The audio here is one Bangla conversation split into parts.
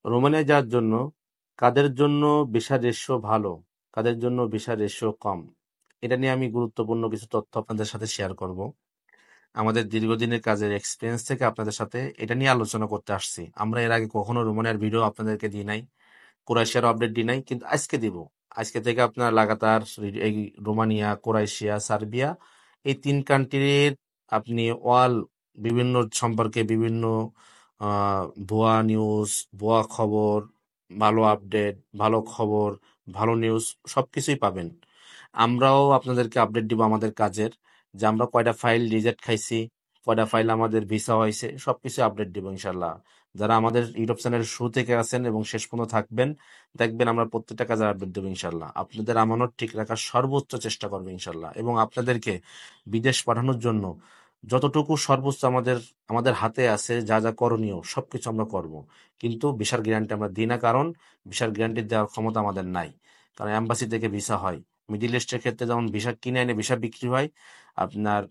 রোমানিয়া যাওয়ার জন্য কাদের জন্য ভিসা রেশিও ভালো, কাদের জন্য ভিসা রেশিও কম, এটা নিয়ে আমি গুরুত্বপূর্ণ কিছু তথ্য আপনাদের সাথে শেয়ার করব। আমাদের দীর্ঘদিনের কাজের এক্সপিরিয়েন্স থেকে আপনাদের সাথে এটা নিয়ে আলোচনা করতে আসছি। আমরা এর আগে কখনো রোমানিয়ার ভিডিও আপনাদেরকে দিই নাই, ক্রোয়েশিয়ার আপডেট দিই নাই, কিন্তু আজকে দিব। আজকে থেকে আপনার লাগাতার এই রোমানিয়া, ক্রোয়েশিয়া, সার্বিয়া, এই ৩ কান্ট্রির আপনি বিভিন্ন সম্পর্কে বিভিন্ন ভুয়া নিউজ, ভুয়া খবর, ভালো আপডেট, ভালো খবর, ভালো নিউজ সবকিছুই পাবেন। আমরাও আপনাদেরকে আপডেট দিব আমাদের কাজের, যে আমরা কয়টা ফাইল রিজেক্ট খাইছি, কয়টা ফাইল আমাদের ভিসা হয়েছে, সবকিছু আপডেট দিব ইনশাল্লাহ। যারা আমাদের ইউটিউব চ্যানেলের শুরু থেকে আছেন এবং শেষ পর্যন্ত থাকবেন, দেখবেন আমরা প্রত্যেকটা কাজে আপডেট দেবো ইনশাল্লাহ। আপনাদের আমানত ঠিক রাখার সর্বোচ্চ চেষ্টা করবো ইনশাল্লাহ, এবং আপনাদেরকে বিদেশ পাঠানোর জন্য যতটুকু সর্বোচ্চ আমাদের আমাদের হাতে আছে, যা যা করণীয় সবকিছু আমরা করব। কিন্তু ভিসার গ্যারান্টি আমরা দিই না, কারণ ভিসার গ্যারান্টি দেওয়ার ক্ষমতা আমাদের নাই। কারণ এম্বাসি থেকে ভিসা হয়। মিডিল ইস্টের ক্ষেত্রে যেমন ভিসা কিনে এনে ভিসা বিক্রি হয়, আপনার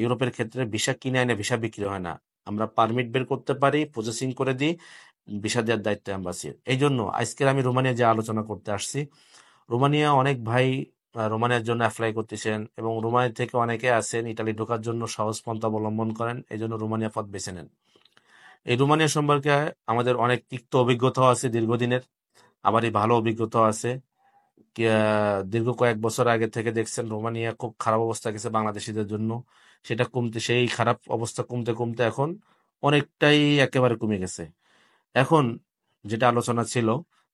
ইউরোপের ক্ষেত্রে ভিসা কিনে এনে ভিসা বিক্রি হয় না। আমরা পারমিট বের করতে পারি, প্রসেসিং করে দিই, ভিসা দেওয়ার দায়িত্ব এম্বাসির। এই জন্য আজকের আমি রোমানিয়া যে আলোচনা করতে আসছি। রোমানিয়া অনেক ভাই রোমানিয়ার জন্য অ্যাপ্লাই করতেছেন, এবং রোমানিয়া থেকে অনেকে আছেন ইটালি ঢোকার জন্য সহজ পন্থা অবলম্বন করেন, এই জন্য রোমানিয়া পথ বেছে নেন। এই রোমানিয়া সম্পর্কে আমাদের অনেক তিক্ত অভিজ্ঞতাও আছে দীর্ঘদিনের, আবার এই ভালো অভিজ্ঞতাও আছে। দীর্ঘ কয়েক বছর আগে থেকে দেখছেন রোমানিয়া খুব খারাপ অবস্থা গেছে বাংলাদেশিদের জন্য। সেটা কমতে, সেই খারাপ অবস্থা কমতে কমতে এখন অনেকটাই একেবারে কমে গেছে। এখন যেটা আলোচনা ছিল,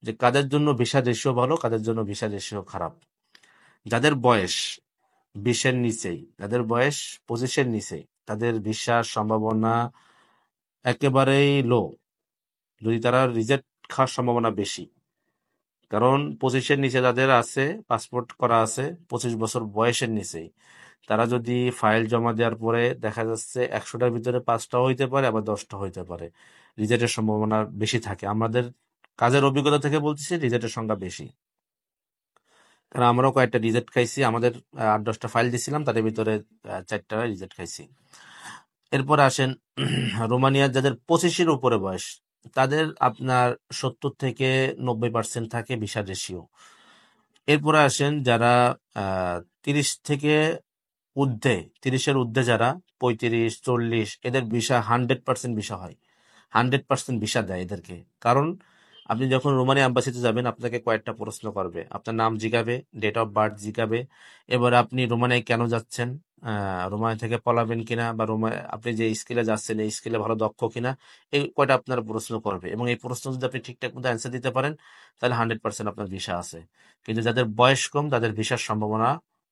যে কাদের জন্য ভিসা রেশিও ভালো, কাদের জন্য ভিসা রেশিও খারাপ। যাদের বয়স 20-এর নিচেই, যাদের বয়স 25-এর নিচেই, তাদের ভিসার সম্ভাবনা একেবারেই লো, যদি তারা রিজেক্ট খাওয়ার সম্ভাবনা বেশি। কারণ 25-এর নিচে যাদের আছে, পাসপোর্ট করা আছে 25 বছর বয়সের নিচেই, তারা যদি ফাইল জমা দেওয়ার পরে দেখা যাচ্ছে 100টার ভিতরে 5টা হইতে পারে, আবার 10টা হইতে পারে, রিজেক্টের সম্ভাবনা বেশি থাকে। আমাদের কাজের অভিজ্ঞতা থেকে বলতেছি, রিজেক্টের সংখ্যা বেশি। কারণ আমরাও কয়েকটা রিজেক্ট খাইছি, আমাদের 8-10টা ফাইল দিছিলাম, তাদের ভিতরে 4টা রিজেক্ট খাইছি। এরপরে আসেন রোমানিয়ার যাদের 25-এর উপরে বয়স, তাদের আপনার 70 থেকে 90% থাকে ভিসার রেশিও। এরপরে আসেন যারা 30 থেকে ঊর্ধ্বে, 30-এর ঊর্ধ্বে যারা 35-40, এদের ভিসা 100% ভিসা হয়, 100% ভিসা দেয় এদেরকে। কারণ আপনি যখন রোমানিয়া এম্বাসিতে যাবেন, আপনাকে কয়েকটা প্রশ্ন করবে, আপনার নাম জিজ্ঞাবে, ডেট অফ বার্থ জিজ্ঞাবে, এবার আপনি রোমানিয়ায় কেন যাচ্ছেন, রোমানিয়া থেকে পলাবেন কিনা, বা আপনি যে স্কিলে যাচ্ছেন এই স্কিলে ভালো দক্ষ কিনা, এই কয়টা আপনার প্রশ্ন করবে। এবং এই প্রশ্ন যদি আপনি ঠিকঠাক মতো অ্যান্সার দিতে পারেন, তাহলে 100% আপনার ভিসা আছে। কিন্তু যাদের বয়স কম, তাদের ভিসার সম্ভাবনা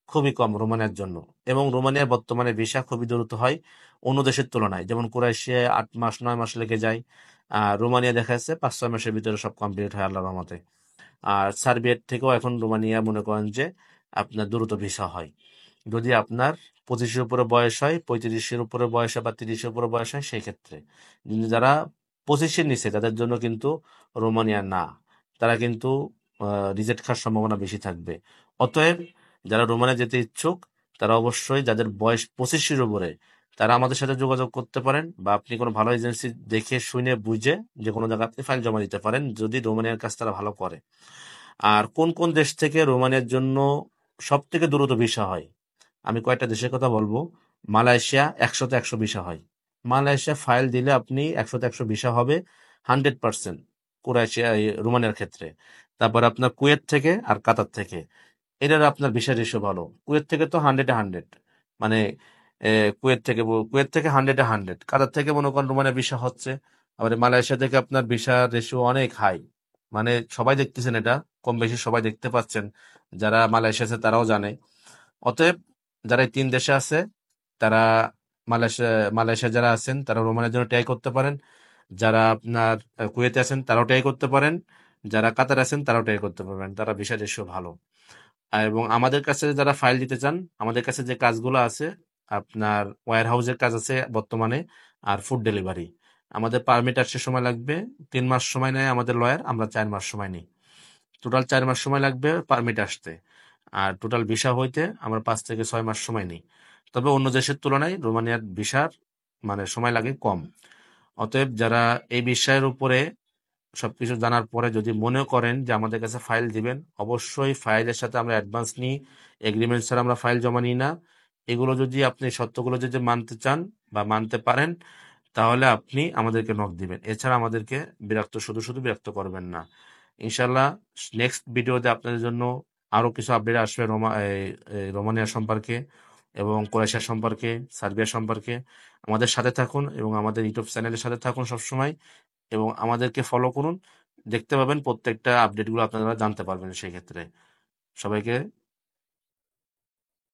খুবই কম রোমানিয়ার জন্য। এবং রোমানিয়ার বর্তমানে ভিসা খুবই দ্রুত হয় অন্য দেশের তুলনায়। যেমন ক্রোয়েশিয়ায় 8 মাস 9 মাস লেগে যায়, আর রোমানিয়া দেখা যাচ্ছে 5-6 মাসের ভিতরে সব কমপ্লিট হয় আল্লাহর রহমতে। আর সার্বিয়ার থেকেও এখন রোমানিয়া মনে করেন যে আপনার দ্রুত ভিসা হয়, যদি আপনার 25-এর উপরে বয়স হয়, 35-এর উপরে বয়স হয়, বা 30-এর উপরে বয়স হয়, সেই ক্ষেত্রে। কিন্তু যারা 25-এর নিচে, তাদের জন্য কিন্তু রোমানিয়া না, তারা কিন্তু রিজেক্ট খাওয়ার সম্ভাবনা বেশি থাকবে। অতএব যারা রোমানিয়া যেতে ইচ্ছুক, তারা অবশ্যই, যাদের বয়স 25-এর উপরে, তারা আমাদের সাথে যোগাযোগ করতে পারেন, বা আপনি কোনো ভালো এজেন্সি দেখে শুনে বুঝে যে কোনো জায়গাতে ফাইল জমা দিতে পারেন, যদি রোমানিয়ার কাজ তারা ভালো করে। আর কোন কোন দেশ থেকে রোমানিয়ার জন্য সব থেকে দ্রুত ভিসা হয়, আমি কয়েকটা দেশের কথা বলবো। মালয়েশিয়া 100-তে 100 ভিসা হয়। মালয়েশিয়া ফাইল দিলে আপনি 100-তে 100 ভিসা হবে, 100%। ক্রোয়েশিয়া, রোমানিয়ার ক্ষেত্রে। তারপর আপনার কুয়েত থেকে আর কাতার থেকে, এটার আপনার ভিসা রেশিও ভালো। কুয়েত থেকে তো 100-এ 100, মানে কুয়েত থেকে 100-এ 100, কাতার থেকে মনে করেন রোমানিয়া ভিসা হচ্ছে। আবার মালয়েশিয়া থেকে আপনার ভিসা রেশিও অনেক হাই, মানে সবাই দেখতেছেন এটা, কম বেশি সবাই দেখতে পাচ্ছেন, যারা মালয়েশিয়া আছে তারাও জানে। অতএব যারা এই 3 দেশে আছে, তারা মালয়েশিয়া মালয়েশিয়া যারা আছেন, তারা রোমানের জন্য ট্রাই করতে পারেন। যারা আপনার কুয়েতে আছেন, তারাও ট্রাই করতে পারেন। যারা কাতার আছেন, তারাও ট্রাই করতে পারবেন, তারা ভিসা রেশিও ভালো। এবং আমাদের কাছে যারা ফাইল দিতে চান, আমাদের কাছে যে কাজগুলো আছে, আপনার ওয়্যার হাউসের কাজ আছে বর্তমানে, আর ফুড ডেলিভারি। আমাদের পারমিট আসতে সময় লাগবে 3 মাস সময় নেয় আমাদের লয়ার, আমরা 4 মাস সময় নিই। টোটাল 4 মাস সময় লাগবে পারমিট আসতে। আর টোটাল ভিসা হইতে আমরা 5 থেকে 6 মাস সময় নিই। তবে অন্য দেশের তুলনায় রোমানিয়ার ভিসার মানে সময় লাগে কম। অতএব যারা এই বিষয়ের উপরে সবকিছু জানার পরে যদি মনে করেন যে আমাদের কাছে ফাইল দিবেন, অবশ্যই ফাইলের সাথে আমরা অ্যাডভান্স নিই, এগ্রিমেন্ট ছাড়া আমরা ফাইল জমা নিই না। এগুলো যদি আপনি সত্যগুলো যদি মানতে চান বা মানতে পারেন, তাহলে আপনি আমাদেরকে নক দিবেন। এছাড়া আমাদেরকে শুধু শুধু বিরক্ত করবেন না। ইনশাল্লাহ নেক্সট ভিডিওতে আপনাদের জন্য আরো কিছু আপডেট আসবে রোমানিয়া সম্পর্কে এবং ক্রোয়েশিয়া সম্পর্কে, সার্বিয়া সম্পর্কে। আমাদের সাথে থাকুন এবং আমাদের ইউটিউব চ্যানেলের সাথে থাকুন সবসময়, এবং আমাদেরকে ফলো করুন। দেখতে পাবেন প্রত্যেকটা আপডেটগুলো আপনারা জানতে পারবেন সেই ক্ষেত্রে। সবাইকে